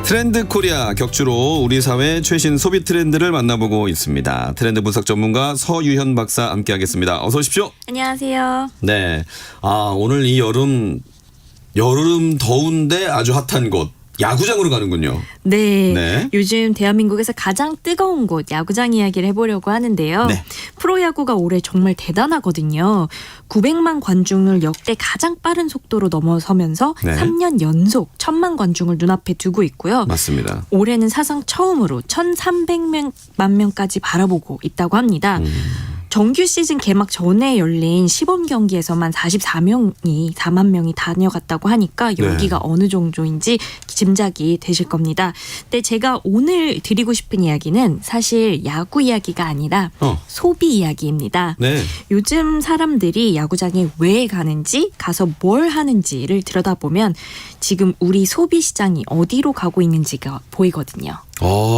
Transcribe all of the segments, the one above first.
트렌드 코리아 격주로 우리 사회 최신 소비 트렌드를 만나보고 있습니다. 트렌드 분석 전문가 서유현 박사 함께하겠습니다. 어서 오십시오. 안녕하세요. 네, 오늘 이 여름 더운데 아주 핫한 곳 야구장으로 가는군요. 네. 요즘 대한민국에서 가장 뜨거운 곳 야구장 이야기를 해보려고 하는데요. 네. 프로야구가 올해 정말 대단하거든요. 900만 관중을 역대 가장 빠른 속도로 넘어서면서 네. 3년 연속 1000만 관중을 눈앞에 두고 있고요. 맞습니다. 올해는 사상 처음으로 1300만 명까지 바라보고 있다고 합니다. 정규 시즌 개막 전에 열린 시범 경기에서만 4만 명이 다녀갔다고 하니까 열기가 어느 정도인지 짐작이 되실 겁니다. 근데 제가 오늘 드리고 싶은 이야기는 사실 야구 이야기가 아니라 소비 이야기입니다. 네. 요즘 사람들이 야구장에 왜 가는지, 가서 뭘 하는지를 들여다보면 지금 우리 소비 시장이 어디로 가고 있는지가 보이거든요.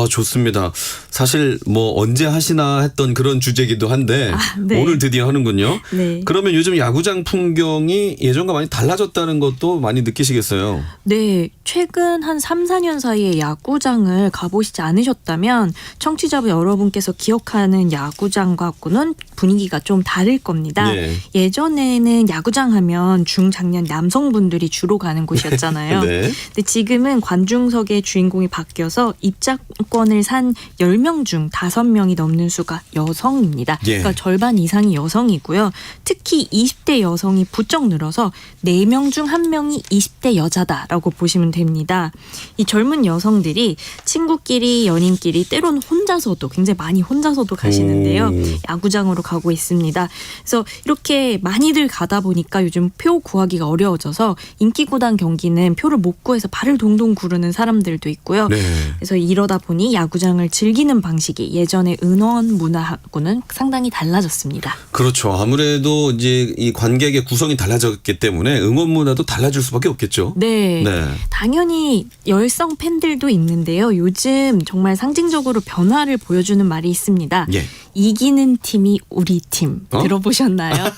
좋습니다. 사실 뭐 언제 하시나 했던 그런 주제이기도 한데 네. 오늘 드디어 하는군요. 네. 그러면 요즘 야구장 풍경이 예전과 많이 달라졌다는 것도 많이 느끼시겠어요. 네, 최근 한 3, 4년 사이에 야구장을 가보시지 않으셨다면 청취자 여러분께서 기억하는 야구장과는 분위기가 좀 다를 겁니다. 네. 예전에는 야구장 하면 중장년 남성분들이 주로 가는 곳이었잖아요. 네. 근데 지금은 관중석의 주인공이 바뀌어서 입장권을 산 10명 중 5명이 넘는 수가 여성입니다. 예. 그러니까 절반 이상이 여성이고요. 특히 20대 여성이 부쩍 늘어서 4명 중 1명이 20대 여자다라고 보시면 됩니다. 이 젊은 여성들이 친구끼리 연인끼리 때론 혼자서도 굉장히 많이 혼자서도 가시는데요. 야구장으로 가고 있습니다. 그래서 이렇게 많이들 가다 보니까 요즘 표 구하기가 어려워져서 인기구단 경기는 표를 못 구해서 발을 동동 구르는 사람들도 있고요. 네. 그래서 이러다 보니 야구장을 즐기는 방식이 예전의 응원 문화하고는 상당히 달라졌습니다. 그렇죠. 아무래도 이제 이 관객의 구성이 달라졌기 때문에 응원 문화도 달라질 수밖에 없겠죠. 네. 네. 당연히 열성 팬들도 있는데요. 요즘 정말 상징적으로 변화를 보여주는 말이 있습니다. 예. 이기는 팀이 우리 팀. 들어보셨나요?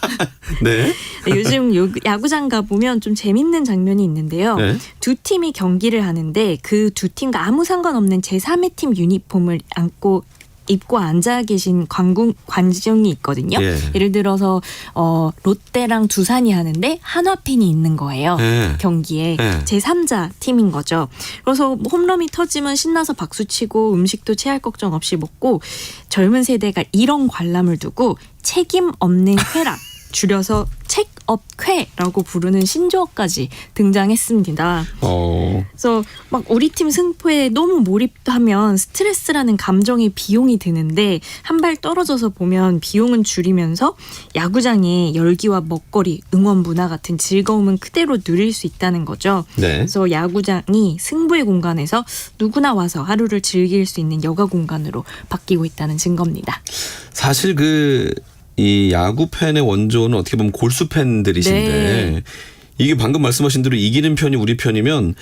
네. 요즘 야구장 가보면 좀 재밌는 장면이 있는데요. 네. 두 팀이 경기를 하는데 그 두 팀과 아무 상관없는 제3의 팀 유니폼을 입고 앉아 계신 관중이 있거든요. 예. 예를 들어서 롯데랑 두산이 하는데 한화팬이 있는 거예요. 예. 경기에 예. 제3자 팀인 거죠. 그래서 홈런이 터지면 신나서 박수치고 음식도 체할 걱정 없이 먹고 젊은 세대가 이런 관람을 두고 책임 없는 쾌락 줄여서 책업쾌라고 부르는 신조어까지 등장했습니다. 그래서 막 우리 팀 승포에 너무 몰입하면 스트레스라는 감정의 비용이 드는데 한 발 떨어져서 보면 비용은 줄이면서 야구장의 열기와 먹거리, 응원 문화 같은 즐거움은 그대로 누릴 수 있다는 거죠. 네. 그래서 야구장이 승부의 공간에서 누구나 와서 하루를 즐길 수 있는 여가 공간으로 바뀌고 있다는 증거입니다. 사실 이 야구 팬의 원조는 어떻게 보면 골수 팬들이신데 네. 이게 방금 말씀하신 대로 이기는 편이 우리 편이면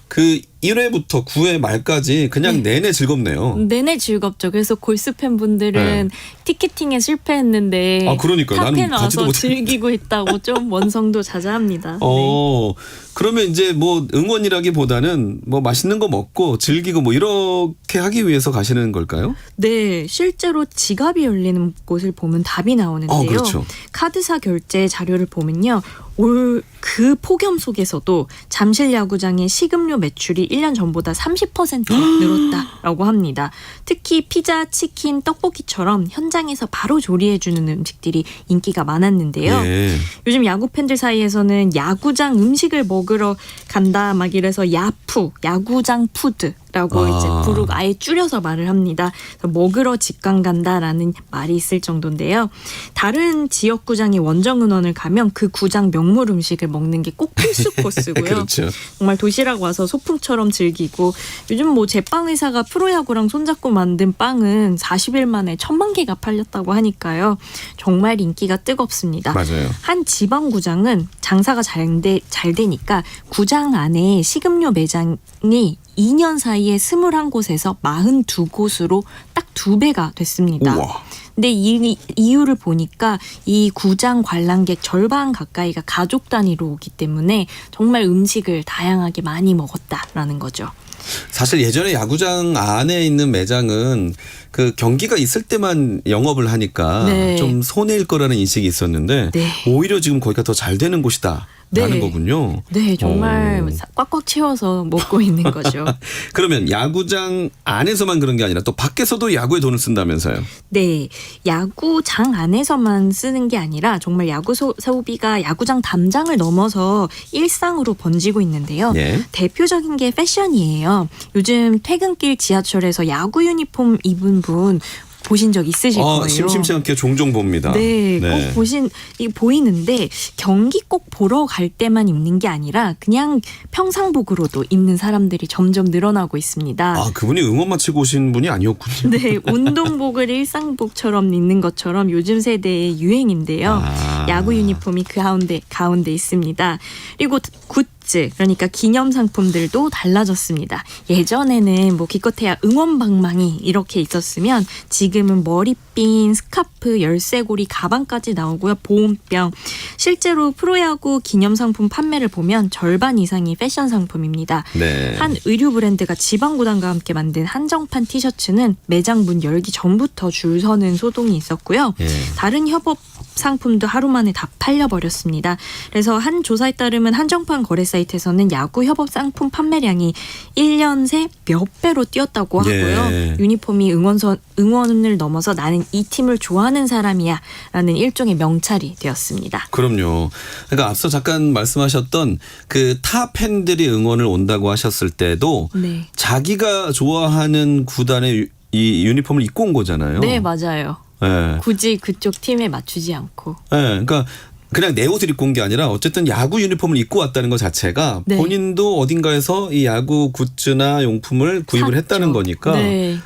그 1회부터 9회 말까지 그냥 내내 즐겁네요. 내내 즐겁죠. 그래서 골수 팬분들은 티켓팅에 실패했는데 그러니까요. 나는 탑에 가지도 와서 못했는데. 즐기고 있다고 좀 원성도 자자합니다. 네. 그러면 이제 뭐 응원이라기보다는 뭐 맛있는 거 먹고 즐기고 뭐 이렇게 하기 위해서 가시는 걸까요? 네, 실제로 지갑이 열리는 곳을 보면 답이 나오는데요. 그렇죠. 카드사 결제 자료를 보면요. 올 그 폭염 속에서도 잠실 야구장의 식음료 매출이 1년 전보다 30% 늘었다라고 합니다. 특히 피자, 치킨, 떡볶이처럼 현장에서 바로 조리해주는 음식들이 인기가 많았는데요. 네. 요즘 야구 팬들 사이에서는 야구장 음식을 먹으러 간다 막 이래서 야푸, 야구장 푸드라고 이제 부르고 아예 줄여서 말을 합니다. 그래서 먹으러 직관 간다라는 말이 있을 정도인데요. 다른 지역 구장의 원정 응원을 가면 그 구장 명물 음식을 먹는 게 꼭 필수 코스고요. 그렇죠. 정말 도시락 와서 소풍처럼 즐기고 요즘 뭐 제빵 회사가 프로야구랑 손잡고 만든 빵은 40일 만에 1000만 개가 팔렸다고 하니까요. 정말 인기가 뜨겁습니다. 맞아요. 한 지방구장은 장사가 잘 되니까 구장 안에 식음료 매장이 2년 사이에 21곳에서 42곳으로 딱 2배가 됐습니다. 우와. 근데 이 이유를 보니까 이 구장 관람객 절반 가까이가 가족 단위로 오기 때문에 정말 음식을 다양하게 많이 먹었다라는 거죠. 사실 예전에 야구장 안에 있는 매장은 그 경기가 있을 때만 영업을 하니까 네. 좀 손해일 거라는 인식이 있었는데 네. 오히려 지금 거기가 더 잘 되는 곳이다. 라는 네. 거군요. 네, 정말 오. 꽉꽉 채워서 먹고 있는 거죠. 그러면 야구장 안에서만 그런 게 아니라 또 밖에서도 야구에 돈을 쓴다면서요. 네, 야구장 안에서만 쓰는 게 아니라 정말 야구 소비가 야구장 담장을 넘어서 일상으로 번지고 있는데요. 예. 대표적인 게 패션이에요. 요즘 퇴근길 지하철에서 야구 유니폼 입은 분 보신 적 있으실 거예요. 심심치 않게 종종 봅니다. 네, 꼭 보이는데 경기 꼭 보러 갈 때만 입는 게 아니라 그냥 평상복으로도 입는 사람들이 점점 늘어나고 있습니다. 아, 그분이 응원 마치고 오신 분이 아니었군요. 네, 운동복을 일상복처럼 입는 것처럼 요즘 세대의 유행인데요. 아. 야구 유니폼이 그 가운데 있습니다. 그리고 굿즈, 그러니까 기념 상품들도 달라졌습니다. 예전에는 뭐 기껏해야 응원 방망이 이렇게 있었으면 지금은 머리핀, 스카프, 열쇠고리, 가방까지 나오고요. 보온병. 실제로 프로야구 기념 상품 판매를 보면 절반 이상이 패션 상품입니다. 네. 한 의류 브랜드가 지방구단과 함께 만든 한정판 티셔츠는 매장 문 열기 전부터 줄 서는 소동이 있었고요. 예. 다른 협업 상품도 하루 만에 다 팔려버렸습니다. 그래서 한 조사에 따르면 한정판 거래 사이트에서는 야구 협업 상품 판매량이 1년 새 몇 배로 뛰었다고 하고요. 예. 유니폼이 응원을 넘어서 나는 이 팀을 좋아하는 사람이야 라는 일종의 명찰이 되었습니다. 그럼요. 그러니까 앞서 잠깐 말씀하셨던 그 타 팬들이 응원을 온다고 하셨을 때도 네. 자기가 좋아하는 구단의 이 유니폼을 입고 온 거잖아요. 네, 맞아요. 예. 굳이 그쪽 팀에 맞추지 않고. 예. 그러니까 그냥 내 옷을 입고 온 게 아니라 어쨌든 야구 유니폼을 입고 왔다는 것 자체가 네. 본인도 어딘가에서 이 야구 굿즈나 용품을 구입을 샀죠. 했다는 거니까 네.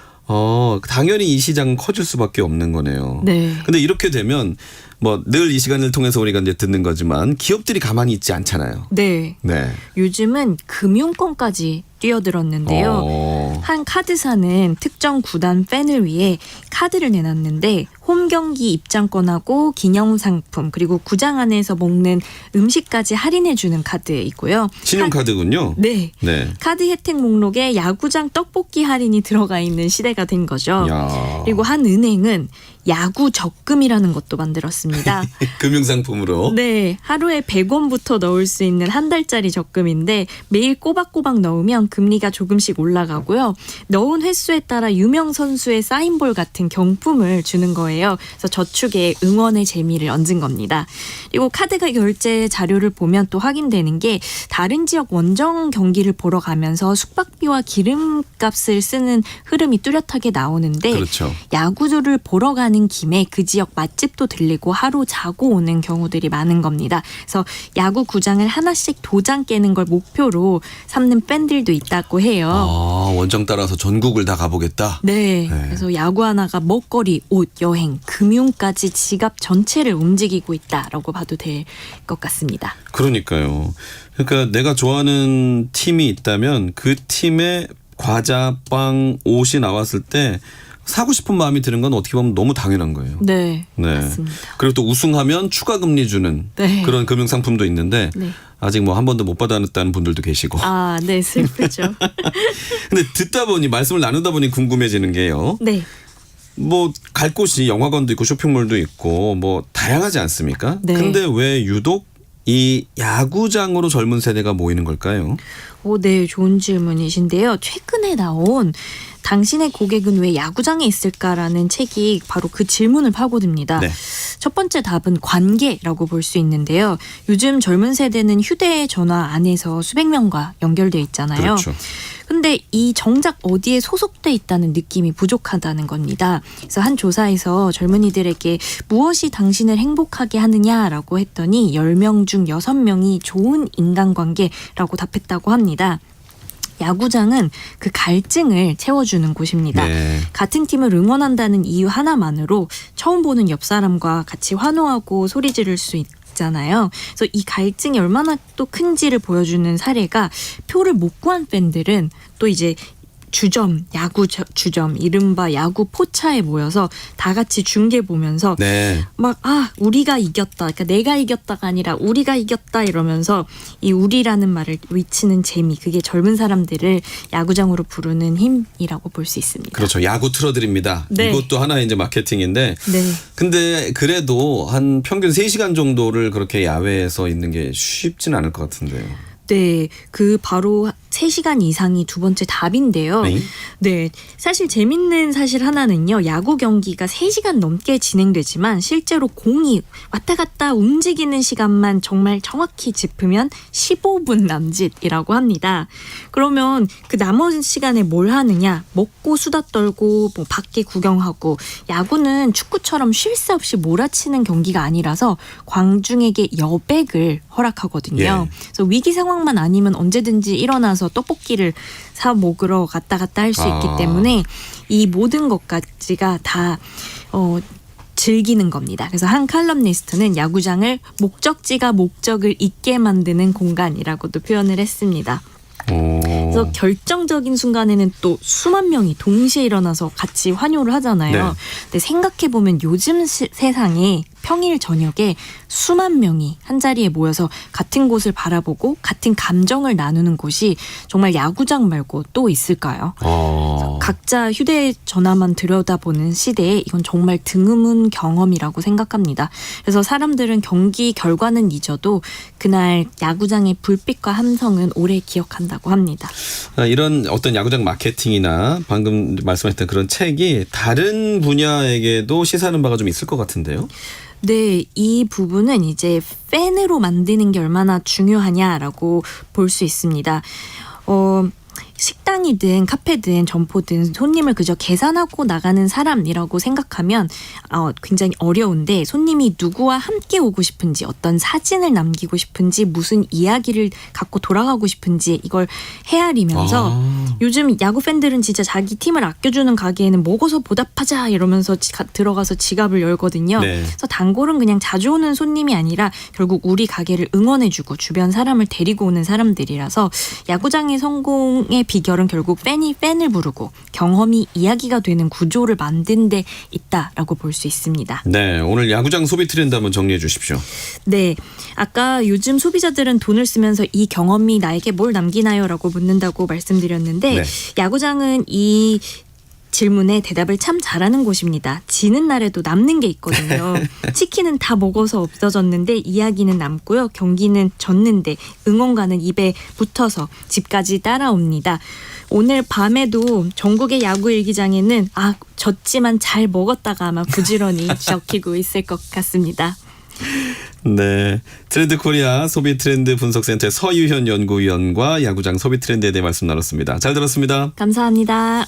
당연히 이 시장은 커질 수밖에 없는 거네요. 네. 근데 이렇게 되면 뭐 늘 이 시간을 통해서 우리가 이제 듣는 거지만 기업들이 가만히 있지 않잖아요. 네. 네. 요즘은 금융권까지 뛰어들었는데요. 한 카드사는 특정 구단 팬을 위해 카드를 내놨는데 홈 경기 입장권하고 기념상품 그리고 구장 안에서 먹는 음식까지 할인해주는 카드이고요. 신용카드군요. 네. 네. 카드 혜택 목록에 야구장 떡볶이 할인이 들어가 있는 시대가 된 거죠. 야. 그리고 한 은행은 야구 적금이라는 것도 만들었습니다. 금융상품으로. 네, 하루에 100원부터 넣을 수 있는 한 달짜리 적금인데 매일 꼬박꼬박 넣으면 금리가 조금씩 올라가고요. 넣은 횟수에 따라 유명 선수의 사인볼 같은 경품을 주는 거예요. 그래서 저축에 응원의 재미를 얹은 겁니다. 그리고 카드가 결제 자료를 보면 또 확인되는 게 다른 지역 원정 경기를 보러 가면서 숙박비와 기름값을 쓰는 흐름이 뚜렷하게 나오는데 그렇죠. 야구를 보러 가는 김에 그 지역 맛집도 들리고 하루 자고 오는 경우들이 많은 겁니다. 그래서 야구 구장을 하나씩 도장 깨는 걸 목표로 삼는 팬들도 있다고 해요. 원정 따라서 전국을 다 가보겠다. 네. 네. 그래서 야구 하나가 먹거리, 옷, 여행, 금융까지 지갑 전체를 움직이고 있다라고 봐도 될 것 같습니다. 그러니까요. 그러니까 내가 좋아하는 팀이 있다면 그 팀의 과자, 빵, 옷이 나왔을 때 사고 싶은 마음이 드는 건 어떻게 보면 너무 당연한 거예요. 네. 네. 맞습니다. 그리고 또 우승하면 추가 금리 주는 네. 그런 금융 상품도 있는데 네. 아직 뭐 한 번도 못 받았다는 분들도 계시고. 아, 네. 슬프죠. 근데 듣다 보니 말씀을 나누다 보니 궁금해지는 게요. 네. 뭐 갈 곳이 영화관도 있고 쇼핑몰도 있고 뭐 다양하지 않습니까? 네. 근데 왜 유독 이 야구장으로 젊은 세대가 모이는 걸까요? 네, 좋은 질문이신데요. 최근에 나온 당신의 고객은 왜 야구장에 있을까라는 책이 바로 그 질문을 파고듭니다. 네. 첫 번째 답은 관계라고 볼 수 있는데요. 요즘 젊은 세대는 휴대전화 안에서 수백 명과 연결돼 있잖아요. 그렇죠. 근데 이 정작 어디에 소속돼 있다는 느낌이 부족하다는 겁니다. 그래서 한 조사에서 젊은이들에게 무엇이 당신을 행복하게 하느냐라고 했더니 10명 중 6명이 좋은 인간관계라고 답했다고 합니다. 야구장은 그 갈증을 채워주는 곳입니다. 네. 같은 팀을 응원한다는 이유 하나만으로 처음 보는 옆 사람과 같이 환호하고 소리 지를 수 있잖아요. 그래서 이 갈증이 얼마나 또 큰지를 보여주는 사례가 표를 못 구한 팬들은 또 이제 주점, 야구 주점, 이른바 야구 포차에 모여서 다 같이 중계 보면서 네. 막 우리가 이겼다. 그러니까 내가 이겼다가 아니라 우리가 이겼다 이러면서 이 우리라는 말을 외치는 재미, 그게 젊은 사람들을 야구장으로 부르는 힘이라고 볼 수 있습니다. 그렇죠. 야구 틀어드립니다. 네. 이것도 하나의 이제 마케팅인데. 네. 근데 그래도 한 평균 3시간 정도를 그렇게 야외에서 있는 게 쉽진 않을 것 같은데요. 네, 그 바로 3시간 이상이 두 번째 답인데요. 네. 네, 사실 재밌는 사실 하나는요. 야구 경기가 3시간 넘게 진행되지만 실제로 공이 왔다 갔다 움직이는 시간만 정말 정확히 짚으면 15분 남짓이라고 합니다. 그러면 그 남은 시간에 뭘 하느냐? 먹고 수다 떨고 뭐 밖에 구경하고, 야구는 축구처럼 쉴 새 없이 몰아치는 경기가 아니라서 관중에게 여백을 허락하거든요. 예. 그래서 위기 상황만 아니면 언제든지 일어나서 떡볶이를 사 먹으러 갔다 할 수 있기 때문에 이 모든 것까지가 다 즐기는 겁니다. 그래서 한 칼럼니스트는 야구장을 목적지가 목적을 잊게 만드는 공간이라고도 표현을 했습니다. 그래서 결정적인 순간에는 또 수만 명이 동시에 일어나서 같이 환호를 하잖아요. 네. 근데 생각해보면 요즘 세상에 평일 저녁에 수만 명이 한자리에 모여서 같은 곳을 바라보고 같은 감정을 나누는 곳이 정말 야구장 말고 또 있을까요? 각자 휴대전화만 들여다보는 시대에 이건 정말 드문 경험이라고 생각합니다. 그래서 사람들은 경기 결과는 잊어도 그날 야구장의 불빛과 함성은 오래 기억한다고 합니다. 이런 어떤 야구장 마케팅이나 방금 말씀하셨던 그런 책이 다른 분야에게도 시사하는 바가 좀 있을 것 같은데요. 네, 이 부분은 이제 팬으로 만드는 게 얼마나 중요하냐라고 볼 수 있습니다. 식당이든 카페든 점포든 손님을 그저 계산하고 나가는 사람이라고 생각하면 굉장히 어려운데, 손님이 누구와 함께 오고 싶은지, 어떤 사진을 남기고 싶은지, 무슨 이야기를 갖고 돌아가고 싶은지 이걸 헤아리면서 요즘 야구 팬들은 진짜 자기 팀을 아껴주는 가게에는 먹어서 보답하자 이러면서 들어가서 지갑을 열거든요. 네. 그래서 단골은 그냥 자주 오는 손님이 아니라 결국 우리 가게를 응원해주고 주변 사람을 데리고 오는 사람들이라서 야구장의 성공의 비결은 결국 팬이 팬을 부르고 경험이 이야기가 되는 구조를 만든 데 있다라고 볼 수 있습니다. 네, 오늘 야구장 소비 트렌드 한번 정리해 주십시오. 네, 아까 요즘 소비자들은 돈을 쓰면서 이 경험이 나에게 뭘 남기나요? 라고 묻는다고 말씀드렸는데 네. 야구장은 이 질문에 대답을 참 잘하는 곳입니다. 지는 날에도 남는 게 있거든요. 치킨은 다 먹어서 없어졌는데 이야기는 남고요. 경기는 졌는데 응원가는 입에 붙어서 집까지 따라옵니다. 오늘 밤에도 전국의 야구 일기장에는 졌지만 잘 먹었다가 아마 부지런히 적히고 있을 것 같습니다. 네, 트렌드 코리아 소비 트렌드 분석센터의 서유현 연구위원과 야구장 소비 트렌드에 대해 말씀 나눴습니다. 잘 들었습니다. 감사합니다.